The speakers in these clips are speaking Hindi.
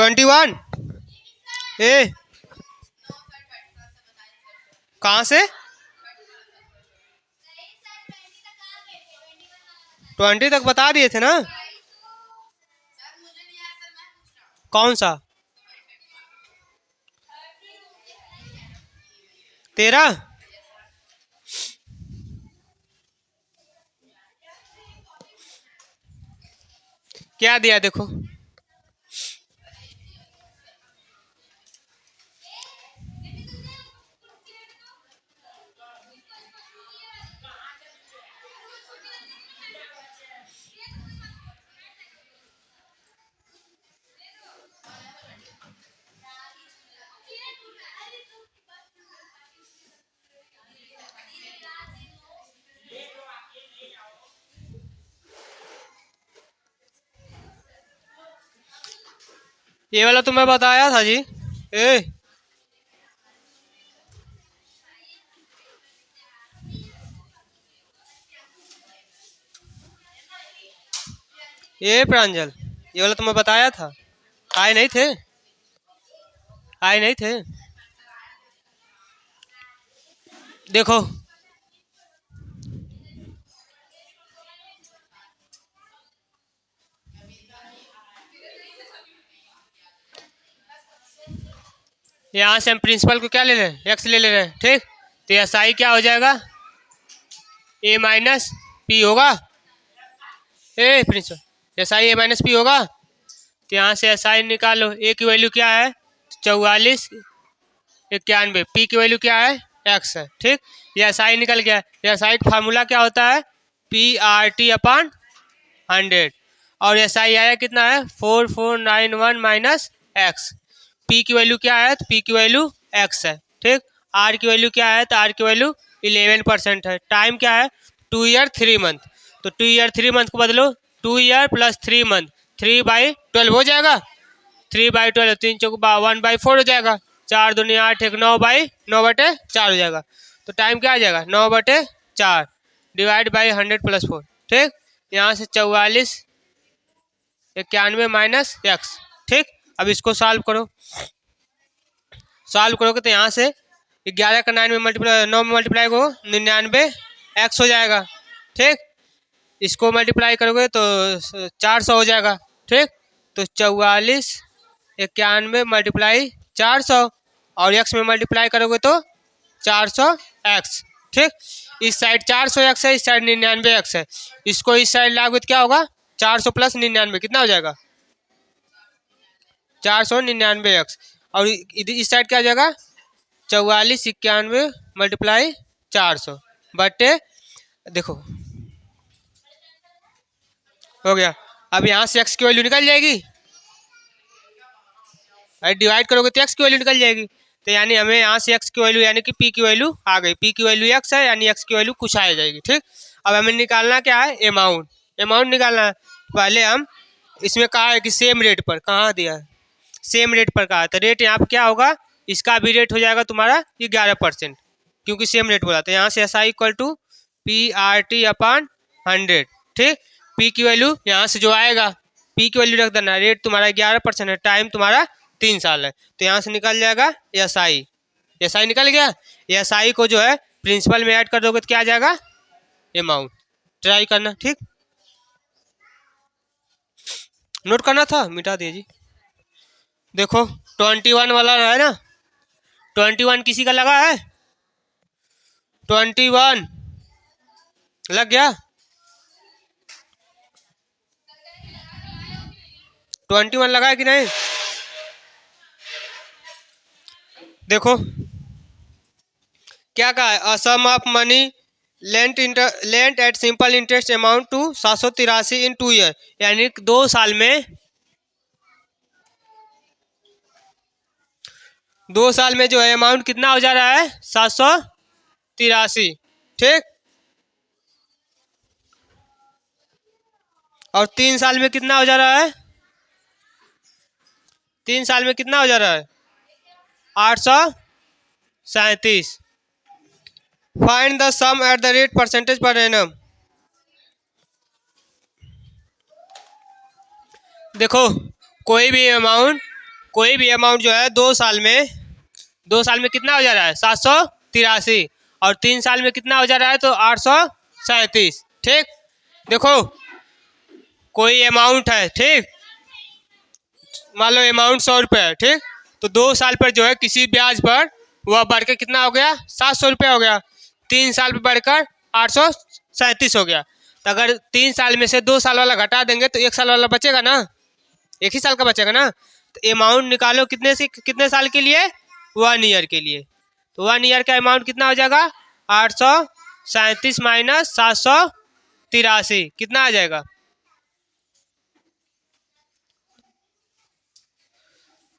21। ए कहाँ से 20 तक बता दिए थे ना। कौन सा 13? क्या दिया देखो। ये वाला तो मैं बताया था जी। ए प्रांजल, ये वाला तो मैं बताया था। आए नहीं थे, आए नहीं थे। देखो यहाँ से हम प्रिंसिपल को क्या ले रहे हैं, एक्स ले रहे हैं, ठीक। तो एस आई क्या हो जाएगा, ए माइनस पी होगा। A principal S I A minus P होगा। तो यहाँ से एस आई निकालो, ए की वैल्यू क्या है 4491, पी की वैल्यू क्या है एक्स है, ठीक। ये एस आई निकल गया। एस आई का फार्मूला क्या होता है पी आर टी अपॉन 100, और एस आई आया कितना है 4491 माइनस एक्स। पी की वैल्यू क्या है तो पी की वैल्यू एक्स है, ठीक। आर की वैल्यू क्या है तो आर की वैल्यू 11% है। टाइम क्या है 2 ईयर 3 मंथ, तो 2 ईयर 3 मंथ को बदलो 2 ईयर प्लस 3 मंथ, 3/12 हो जाएगा। 3/12 3 चौक 1/4 हो जाएगा। 4 दूनी 8 1 9/9/4 हो जाएगा। तो टाइम क्या आ जाएगा 9/4 डिवाइड बाई 100 + 4, ठीक। यहाँ से 4491 माइनस एक्स, ठीक। अब इसको सॉल्व करो, सॉल्व करोगे तो यहाँ से 11 का 9 में मल्टीप्लाई हो 99 एक्स हो जाएगा, ठीक। इसको मल्टीप्लाई करोगे तो 400 हो जाएगा, ठीक। तो 4491 मल्टीप्लाई 400 और एक्स में मल्टीप्लाई करोगे तो 400 एक्स, ठीक। इस साइड 400 एक्स है, इस साइड 99 एक्स है। इसको इस साइड लागू तो क्या होगा 400 + 99 कितना हो जाएगा 499 एक्स, और इस साइड क्या हो जाएगा 4491 मल्टीप्लाई 400 बटे, देखो हो गया। अब यहाँ से एक्स की वैल्यू निकल जाएगी, डिवाइड करोगे तो एक्स की वैल्यू निकल जाएगी। तो यानी हमें यहाँ से एक्स की वैल्यू यानी कि पी की वैल्यू आ गई, पी की वैल्यू एक्स है यानी एक्स की वैल्यू कुछ आ जाएगी, ठीक। अब हमें निकालना क्या है अमाउंट, अमाउंट निकालना है। पहले हम इसमें कहा है कि सेम रेट पर, कहाँ दिया है सेम रेट पर कहा है, तो रेट यहाँ पर क्या होगा इसका भी रेट हो जाएगा तुम्हारा 11%, क्योंकि सेम रेट बोला। तो यहाँ से S I equal to P R T upon 100, ठीक। पी की वैल्यू यहाँ से जो आएगा पी की वैल्यू रख देना, रेट तुम्हारा 11% है, टाइम तुम्हारा 3 साल है। तो यहाँ से निकल जाएगा एस आई, एस आई निकल गया। एस आई को जो है प्रिंसिपल में ऐड कर दोगे तो क्या आ जाएगा अमाउंट। ट्राई करना, ठीक। नोट करना था, मिटा दिए जी। देखो 21 वाला है ना, 21 किसी का लगा है 21 लग गया 21 लगा है कि नहीं। देखो क्या कहा है, a sum of money lent at simple interest amount to 783 in 2 year, यानी 2 साल में, 2 साल में जो है अमाउंट कितना हो जा रहा है 783, ठीक। और 3 साल में कितना हो जा रहा है 3 साल में कितना हो जा रहा है 837। Find the sum at the rate percentage per annum. देखो कोई भी अमाउंट कोई भी अमाउंट जो है 2 साल में कितना हो जा रहा है 783, और 3 साल में कितना हो जा रहा है तो 837। ठीक, देखो कोई अमाउंट है, ठीक, मान लो अमाउंट 100 रुपये है, ठीक, तो 2 साल पर जो है किसी ब्याज पर वह बढ़ के कितना हो गया 700 रुपया हो गया, 3 साल पर बढ़कर 837 हो गया। तो अगर 3 साल में से 2 साल वाला घटा देंगे तो 1 साल वाला बचेगा ना, एक ही साल का बचेगा ना। तो अमाउंट निकालो कितने साल के लिए, 1 ईयर के लिए। तो 1 ईयर का अमाउंट कितना हो जाएगा 837 माइनस 783 कितना आ जाएगा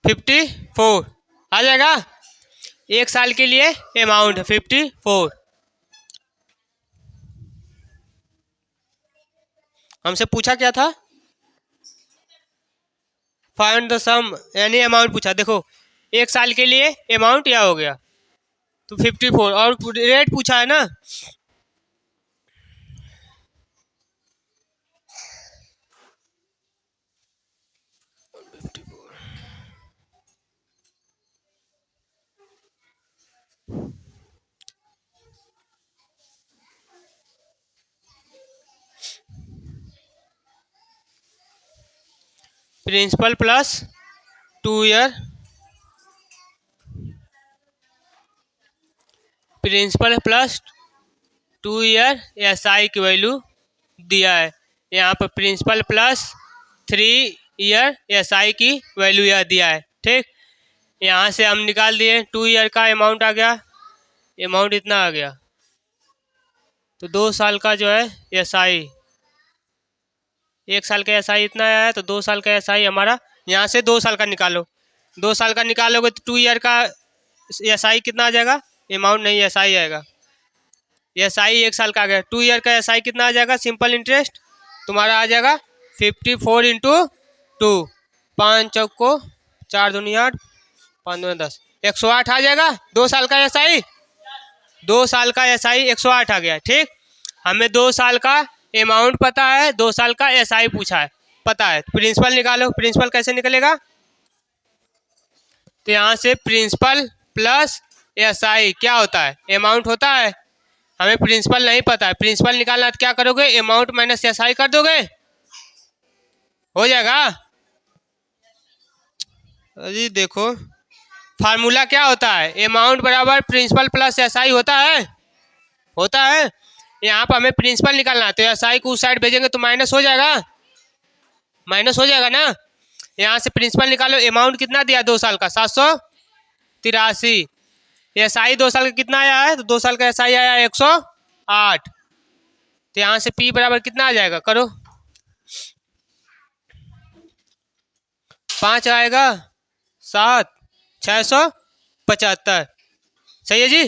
54 आ जाएगा। 1 साल के लिए अमाउंट है 54। हमसे पूछा क्या था, फाइंड द सम यानी अमाउंट पूछा। देखो 1 साल के लिए अमाउंट यह हो गया तो 54, और रेट पूछा है ना, principal plus 2 year, principal plus 2 year SI की वैल्यू दिया है। यहाँ पर प्रिंसिपल प्लस 3 ईयर SI की वैल्यू यह दिया है। ठीक, यहाँ से हम निकाल दिए 2 ईयर का अमाउंट आ गया, अमाउंट इतना आ गया। तो 2 साल का जो है SI, 1 साल का SI इतना आया है, तो 2 साल का SI हमारा, यहाँ से 2 साल का निकालो, 2 साल का निकालोगे तो 2 ईयर का SI कितना आ जाएगा, अमाउंट नहीं SI आएगा। SI 1 साल का आ गया, 2 ईयर का SI कितना आ जाएगा, सिंपल इंटरेस्ट तुम्हारा आ जाएगा 54 इंटू 2, 5 चौको 4 दूनी 8, 5 दूनी 10, 108 आ जाएगा। 2 साल का SI, 2 साल का SI 108 आ गया। ठीक, हमें 2 साल का अमाउंट पता है, 2 साल का SI पूछा है, पता है। प्रिंसिपल निकालो, प्रिंसिपल कैसे निकलेगा, तो यहाँ से प्रिंसिपल प्लस SI क्या होता है, अमाउंट होता है। हमें प्रिंसिपल नहीं पता है, प्रिंसिपल निकालना है तो क्या करोगे, अमाउंट माइनस SI कर दोगे, हो जाएगा। अजी देखो फार्मूला क्या होता है, अमाउंट बराबर प्रिंसिपल प्लस SI होता है, होता है। यहाँ पर हमें प्रिंसिपल निकालना है तो SI को उस साइड भेजेंगे तो माइनस हो जाएगा, माइनस हो जाएगा ना। यहाँ से प्रिंसिपल निकालो, अमाउंट कितना दिया 2 साल का 783, SI 2 साल का कितना आया है, तो 2 साल का SI आया 108। तो यहाँ से P बराबर कितना आ जाएगा, करो 5 आएगा 7, 675, सही है जी,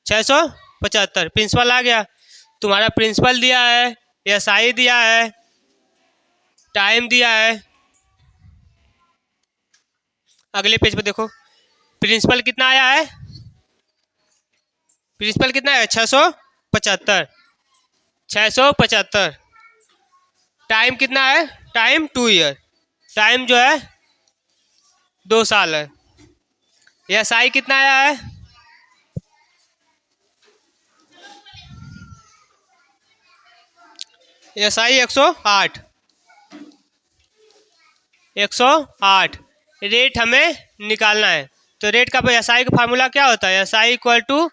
675 प्रिंसिपल आ गया। तुम्हारा प्रिंसिपल दिया है, SI दिया है, टाइम दिया है। अगले पेज पे देखो प्रिंसिपल कितना आया है, प्रिंसिपल कितना है 675, 675। टाइम कितना है, टाइम 2 ईयर, टाइम जो है 2 साल है। SI कितना आया है, SI 108, 108। रेट हमें निकालना है, तो रेट का SI का फार्मूला क्या होता है, SI equal to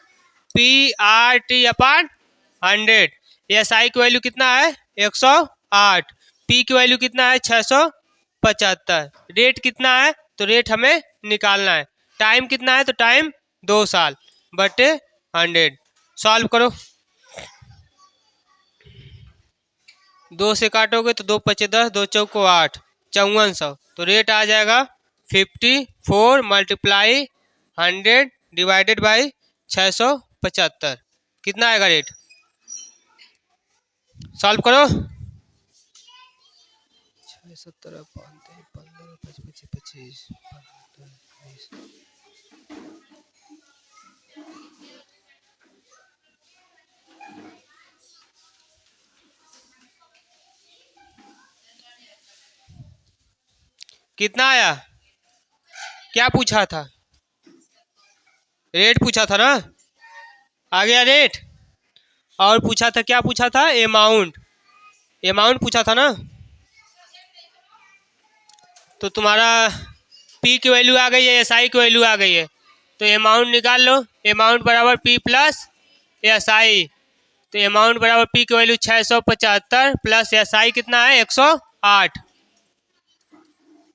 PRT upon 100। SI की वैल्यू कितना है 108, P की वैल्यू कितना है 675, रेट कितना है तो रेट हमें निकालना है, टाइम कितना है तो टाइम 2 साल बटे 100। सॉल्व करो, 2 से काटोगे तो 2 पचे 10, 2 चौको 8, 5400। तो रेट आ जाएगा 54 मल्टीप्लाई 100 डिवाइडेड बाई 675, कितना आएगा रेट, सॉल्व करो। 17 15 25 25 कितना आया क्या पूछा था? रेट पूछा था ना, आ गया रेट। और पूछा था, क्या पूछा था? अमाउंट। अमाउंट पूछा था ना। तो तुम्हारा पी की वैल्यू आ गई है, एस आई की वैल्यू आ गई है, तो अमाउंट निकाल लो। अमाउंट बराबर पी प्लस एस आई। तो अमाउंट बराबर पी की वैल्यू 675 प्लस एस आई कितना है? 108।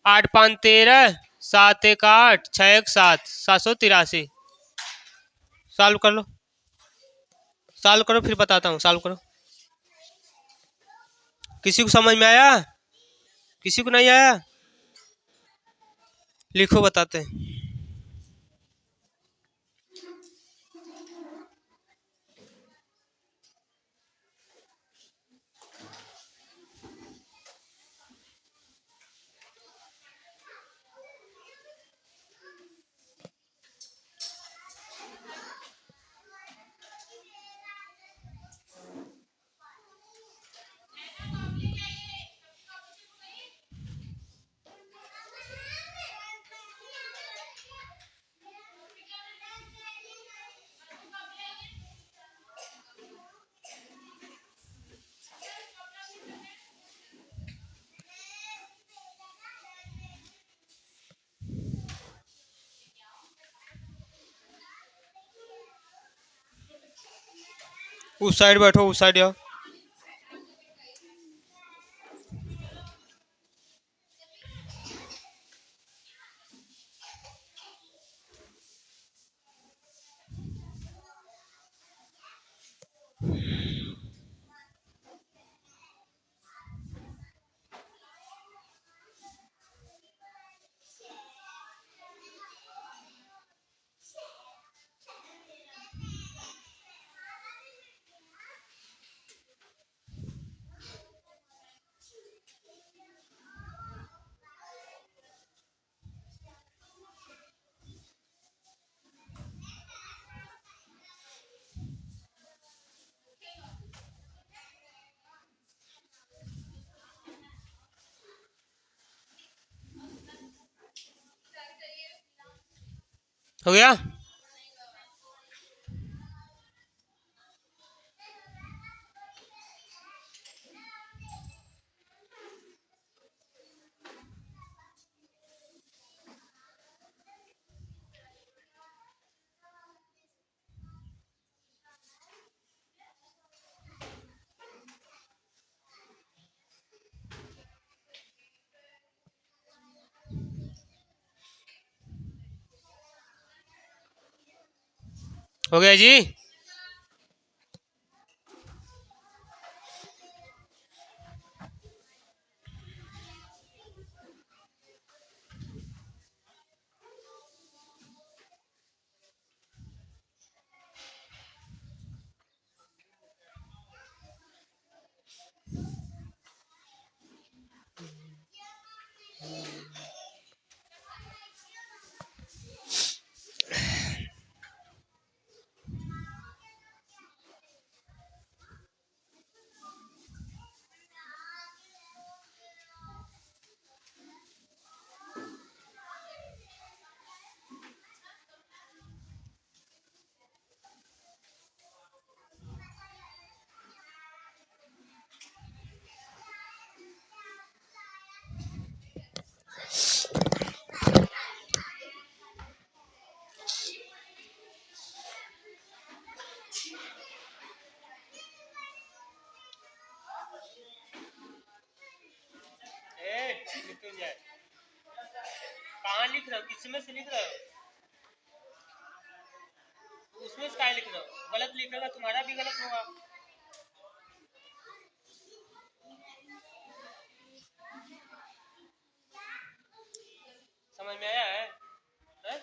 8 5 13, 7 1 8, 6 1 7, 783। सॉल्व कर लो, सॉल्व करो, फिर बताता हूँ। सॉल्व करो। किसी को समझ में आया? किसी को नहीं आया? लिखो, बताते हैं। उस साइड बैठो, उस साइड आओ। हो गया? हो गया जी? कहाँ लिख रहे हो? किसमें से लिख रहे हो? उसमें से क्या लिख रहे हो? गलत लिखेगा, तुम्हारा भी गलत होगा। समझ में आया है? हैं?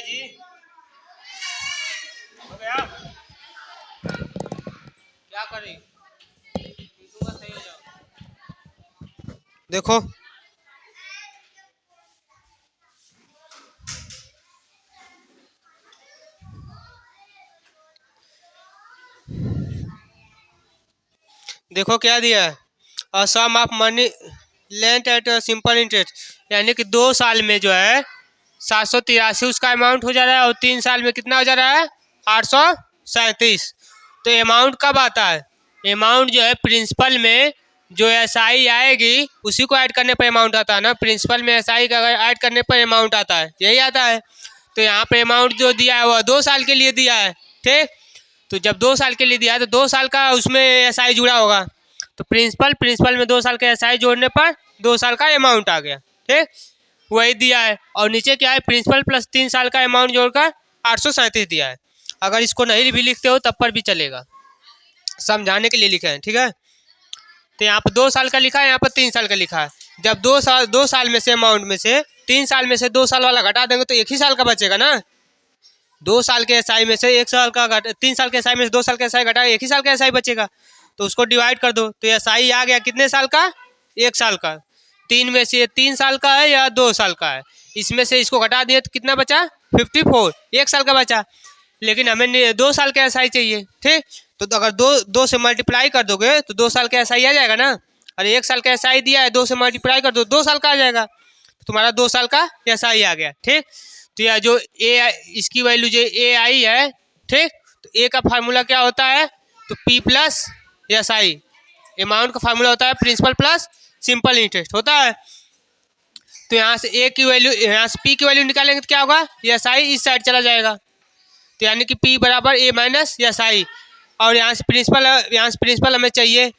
जी हो गया। क्या करें, सही हो जाओ। देखो देखो क्या दिया है, sum of money lent at simple interest, यानी कि 2 साल में जो है 783 उसका अमाउंट हो जा रहा है, और 3 साल में कितना हो जा रहा है 837। तो अमाउंट कब आता है, अमाउंट जो है प्रिंसिपल में जो एसआई आएगी उसी को ऐड करने पर अमाउंट आता है ना, प्रिंसिपल में एसआई का ऐड करने पर अमाउंट आता है, यही आता है। तो यहाँ पे अमाउंट जो दिया है वह 2 साल के लिए दिया है, ठीक। तो जब 2 साल के लिए दिया है तो 2 साल का उसमें एसआई जुड़ा होगा, तो प्रिंसिपल में 2 साल का एसआई जोड़ने पर 2 साल का अमाउंट आ गया, ठीक। वही दिया है, और नीचे क्या है प्रिंसिपल प्लस 3 साल का अमाउंट जोड़कर 837 दिया है। अगर इसको नहीं भी लिखते हो तब पर भी चलेगा, समझाने के लिए लिखे हैं, ठीक है। तो यहाँ पर 2 साल का लिखा है, यहाँ पर 3 साल का लिखा है। जब 2 साल में से अमाउंट में से 3 साल में से 2 साल वाला घटा देंगे तो 1 ही साल का बचेगा ना। 2 साल के एसआई में से 1 साल का 3 साल के एसआई में से 2 साल का एसआई घटा 1 ही साल का एसआई बचेगा, तो उसको डिवाइड कर दो, तो एसआई आ गया कितने साल का 1 साल का। 3 में से 3 साल का है या 2 साल का है, इसमें से इसको घटा दिए तो कितना बचा 54, 1 साल का बचा। लेकिन हमें 2 साल का एसआई चाहिए, ठीक। तो अगर दो से मल्टीप्लाई कर दोगे तो 2 साल का एसआई आ जाएगा ना, और 1 साल का एसआई दिया है 2 से मल्टीप्लाई कर दो 2 साल का आ जाएगा, तो तुम्हारा 2 साल का एसआई आ गया, ठीक। तो यह जो ए इसकी वैल्यू जो ए आई है, ठीक। तो ए का फार्मूला क्या होता है, तो पी प्लस एसआई, अमाउंट का फार्मूला होता है प्रिंसिपल प्लस सिंपल इंटरेस्ट होता है। तो यहाँ से ए की वैल्यू, यहाँ से पी की वैल्यू निकालेंगे तो क्या होगा, एसआई इस साइड चला जाएगा, तो यानी कि पी बराबर ए माइनस एसआई। और यहाँ से प्रिंसिपल हमें चाहिए,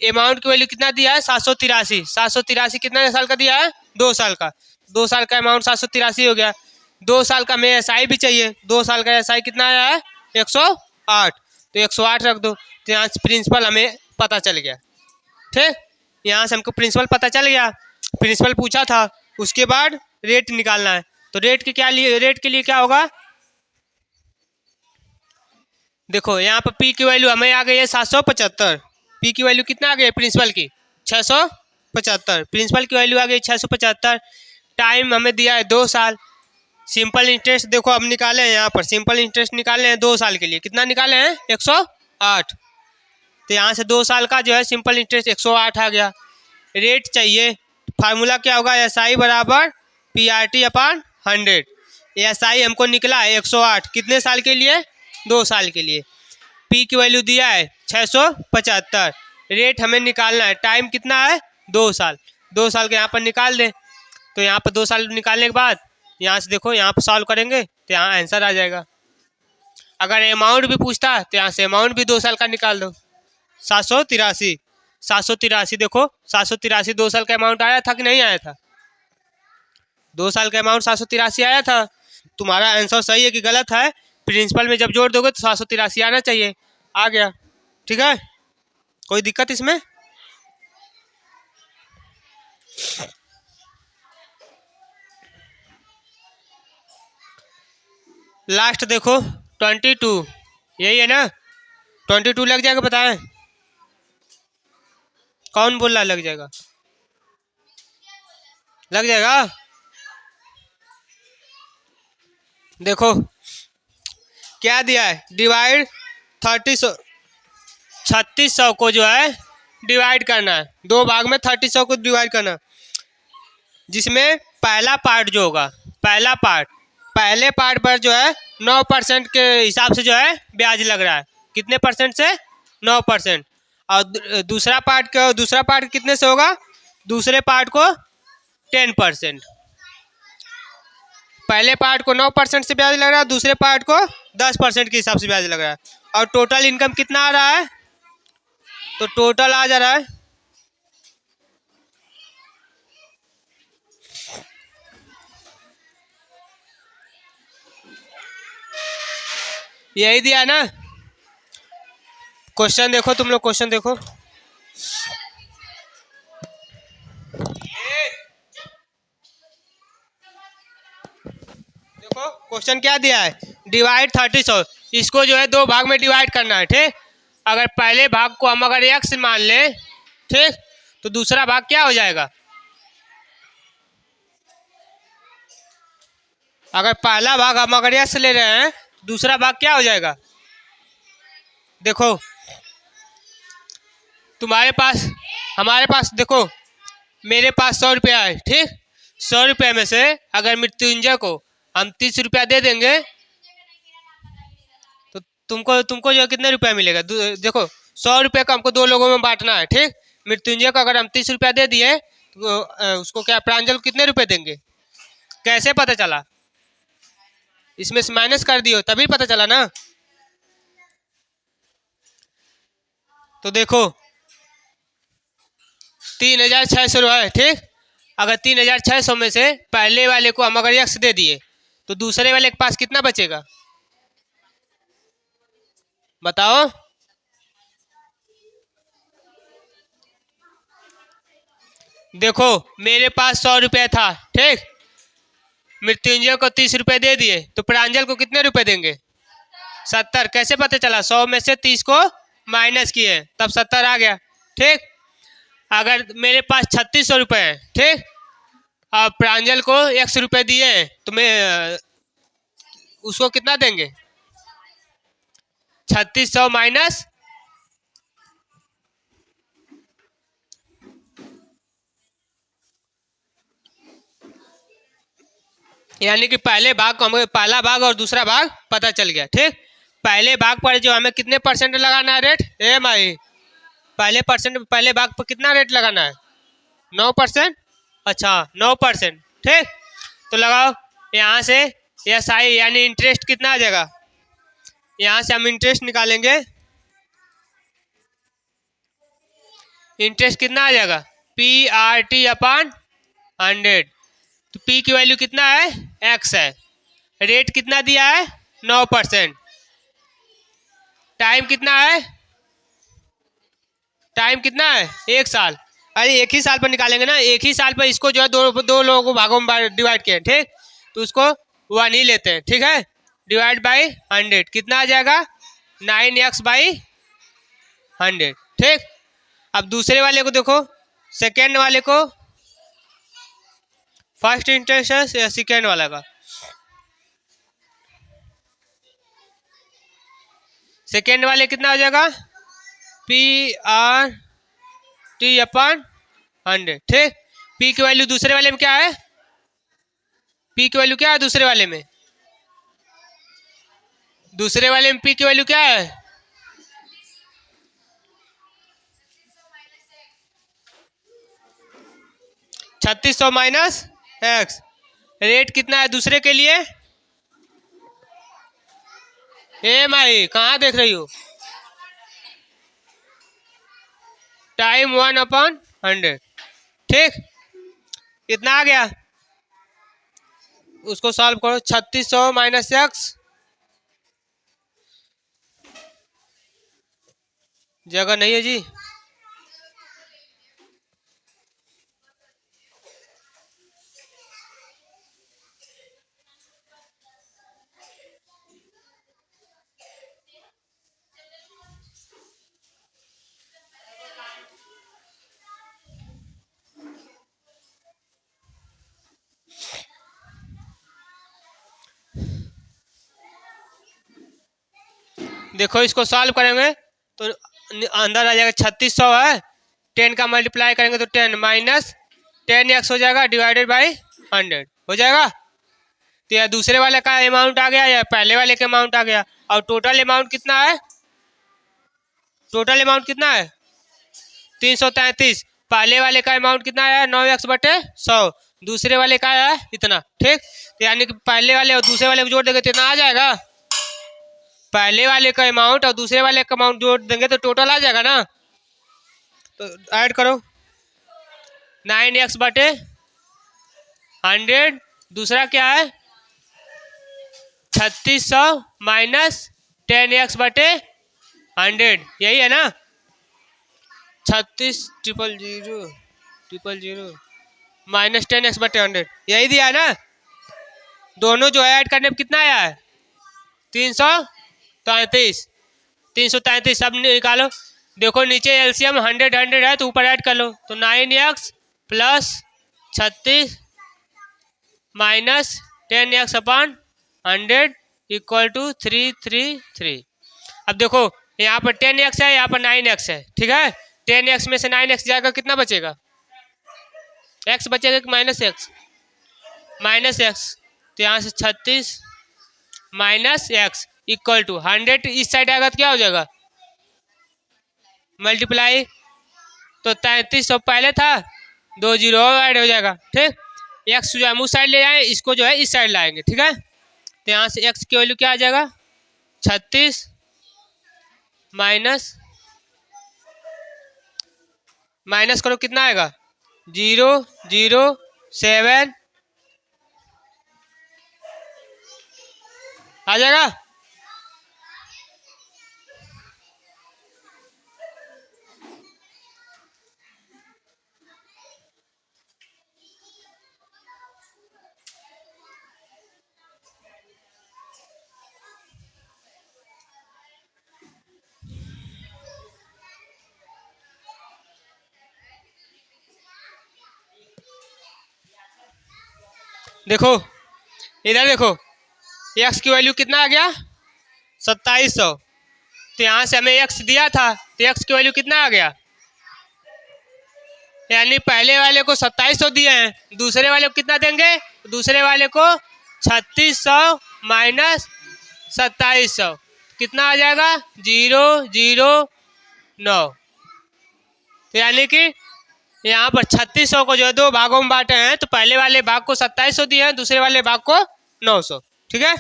अमाउंट की वैल्यू कितना दिया है 783, 783 कितना साल का दिया है 2 साल का, 2 साल का अमाउंट 783 हो गया। 2 साल का हमें एसआई भी चाहिए, 2 साल का एसआई कितना आया है 108, तो 108 रख दो, तो यहाँ से प्रिंसिपल हमें पता चल गया, ठीक। यहाँ से हमको प्रिंसिपल पता चल गया, प्रिंसिपल पूछा था, उसके बाद रेट निकालना है। तो रेट के लिए क्या होगा, देखो यहाँ पर पी की वैल्यू हमें आ गई है 775, पी की वैल्यू कितना आ गई है प्रिंसिपल की 675, प्रिंसिपल की वैल्यू आ गई 675। टाइम हमें दिया है 2 साल। सिंपल इंटरेस्ट देखो अब निकाले हैं, यहाँ पर सिंपल इंटरेस्ट निकाले हैं 2 साल के लिए, कितना निकाले हैं 108, तो यहाँ से 2 साल का जो है सिंपल इंटरेस्ट 108 आ गया। रेट चाहिए, फार्मूला क्या होगा, एस आई बराबर P R T upon 100। S I हमको निकला है 108, कितने साल के लिए 2 साल के लिए। पी की वैल्यू दिया है 675, रेट हमें निकालना है, टाइम कितना है 2 साल, 2 साल के यहाँ पर निकाल दें। तो यहाँ पर 2 साल निकालने के बाद यहाँ से देखो यहाँ पर सॉल्व करेंगे तो यहाँ आंसर आ जाएगा। अगर अमाउंट भी पूछता है तो यहाँ से अमाउंट भी 2 साल का निकाल दो, 783 देखो 783 2 साल का अमाउंट आया था कि नहीं आया था, 2 साल का अमाउंट 783 आया था। तुम्हारा आंसर सही है कि गलत है, प्रिंसिपल में जब जोड़ दोगे तो 783 आना चाहिए, आ गया, ठीक है। कोई दिक्कत इसमें, लास्ट देखो 22, यही है ना 22 लग जाएगा, बताएं कौन बोल रहा है लग जाएगा, लग जाएगा। देखो क्या दिया है, डिवाइड 3600 को जो है डिवाइड करना है, 2 भाग में 3600 को डिवाइड करना है, जिसमें पहला पार्ट जो होगा, पहले पार्ट पर जो है 9% के हिसाब से जो है ब्याज लग रहा है, कितने परसेंट से 9%। और दूसरा पार्ट कितने से होगा, दूसरे पार्ट को 10%। पहले पार्ट को 9% से ब्याज लग रहा है, दूसरे पार्ट को 10% के हिसाब से ब्याज लग रहा है। और टोटल इनकम कितना आ रहा है, तो टोटल आ जा रहा है यही दिया ना। क्वेश्चन देखो तुम लोग, क्वेश्चन देखो, देखो क्वेश्चन क्या दिया है, डिवाइड 30 इसको जो है 2 भाग में डिवाइड करना है। ठीक, अगर पहले भाग को हम अगर x मान लें, ठीक, तो दूसरा भाग क्या हो जाएगा, अगर पहला भाग हम अगर x ले रहे हैं दूसरा भाग क्या हो जाएगा। देखो तुम्हारे पास, हमारे पास, देखो मेरे पास 100 रुपया है। ठीक, 100 रुपये में से अगर मृत्युंजय को हम 30 रुपया दे देंगे तो तुमको तुमको जो कितने रुपया मिलेगा। देखो 100 रुपये को हमको 2 लोगों में बांटना है। ठीक, मृत्युंजय को अगर हम 30 रुपया दे दिए तो उसको क्या प्रांजल कितने रुपए देंगे, कैसे पता चला, इसमें से माइनस कर दियो तभी पता चला ना। तो देखो 3600 है। ठीक, अगर 3600 में से पहले वाले को हम अगर x दे दिए तो दूसरे वाले के पास कितना बचेगा, बताओ। देखो मेरे पास 100 रुपये था। ठीक, मृत्युंजय को 30 रुपये दे दिए तो प्रांजल को कितने रुपए देंगे, 70। कैसे पता चला, 100 में से 30 को माइनस किए तब 70 आ गया। ठीक, अगर मेरे पास 3600 रुपये है, ठीक, अब प्रांजल को 100 रुपये दिए तो मैं उसको कितना देंगे, 3600 माइनस, यानी कि पहले भाग को हमें पहला भाग और दूसरा भाग पता चल गया। ठीक, पहले भाग पर जो हमें कितने परसेंट लगाना है रेट, EMI पहले भाग पर कितना रेट लगाना है, 9%। अच्छा 9%। ठीक, तो लगाओ यहाँ से SI यानी इंटरेस्ट कितना आ जाएगा, यहाँ से हम इंटरेस्ट निकालेंगे, इंटरेस्ट कितना आ जाएगा, PRT/100। तो P की वैल्यू कितना है, x है, रेट कितना दिया है 9%, टाइम कितना है, टाइम कितना है 1 साल। अरे 1 ही साल पर निकालेंगे ना, 1 ही साल पर इसको जो है दो लोगों को भागों में डिवाइड किए। ठीक, तो उसको 1 ही लेते हैं। ठीक है, डिवाइड बाई 100 कितना आ जाएगा, 9x/100। ठीक, अब दूसरे वाले को देखो, सेकेंड वाले को, फर्स्ट इंटरेस्ट है या सेकेंड वाला का, सेकेंड वाले कितना हो जाएगा, PRT/100। ठीक, P की वैल्यू दूसरे वाले में क्या है, P की वैल्यू क्या है दूसरे वाले में, दूसरे वाले में P की वैल्यू क्या है, 3600 माइनस x। रेट कितना है दूसरे के लिए, EMI कहाँ देख रही हो, टाइम 1/100। ठीक, कितना आ गया, उसको सॉल्व करो, 3600 माइनस x, जगह नहीं है जी, देखो इसको सॉल्व करेंगे तो अंदर आ जाएगा 3600 है, 10 का मल्टीप्लाई करेंगे तो 10 माइनस 10x हो जाएगा डिवाइडेड बाई 100 हो जाएगा। तो यह दूसरे वाले का अमाउंट आ गया या पहले वाले का अमाउंट आ गया। और टोटल अमाउंट कितना है, टोटल अमाउंट कितना है 333। पहले वाले का अमाउंट कितना आया 9x/100, दूसरे वाले का आया इतना। ठीक, तो यानी कि पहले वाले और दूसरे वाले को जोड़ देंगे तो इतना आ जाएगा, पहले वाले का अमाउंट और दूसरे वाले का अमाउंट जोड़ देंगे तो टोटल आ जाएगा ना। तो ऐड करो 9x/100, दूसरा क्या है 3600 माइनस 10x/100, यही है ना, 36,000,000 माइनस 10x/100 यही दिया है ना। दोनों जो है ऐड करने में कितना आया है 333। 333 सब निकालो। देखो नीचे एलसीएम 100 है तो ऊपर ऐड कर लो। तो 9x plus 36 minus 10x upon 100 equal to 333। अब देखो यहाँ पर 10x है, यहाँ पर 9x है, ठीक है। 10x में से 9x जाएगा, कितना बचेगा? x बचेगा कि माइनस एक्स? Minus x. तो यहाँ से 36 माइनस एक्स इक्वल टू 100 इस साइड आएगा तो क्या हो जाएगा? मल्टीप्लाई। तो 33 तो पहले था, 2 जीरो ऐड हो जाएगा, ठीक। एक्स जो है हम उस साइड ले जाएंगे, इसको जो है इस साइड लाएंगे, ठीक है। तो यहाँ से एक्स की वैल्यू क्या आ जाएगा? 36 माइनस माइनस करो कितना आएगा? 007 आ जाएगा। देखो इधर देखो, एक्स की वैल्यू कितना आ गया? 2700। तो यहाँ से हमें एक्स दिया था, तो एक्स की वैल्यू कितना आ गया? यानी पहले वाले को 2700 दिए हैं, दूसरे वाले को कितना देंगे? दूसरे वाले को 3600 माइनस 2700 कितना आ जाएगा? 009। तो यानी कि यहाँ पर 3600 को जो दो भागों में बांटे हैं, तो पहले वाले भाग को 2700 दिए हैं, दूसरे वाले भाग को 900, ठीक है।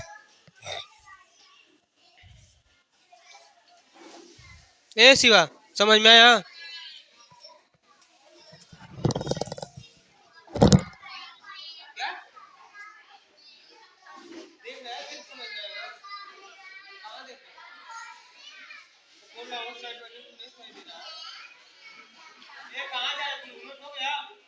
ए शिवा, समझ में आया? कहाँ जा रहे हो?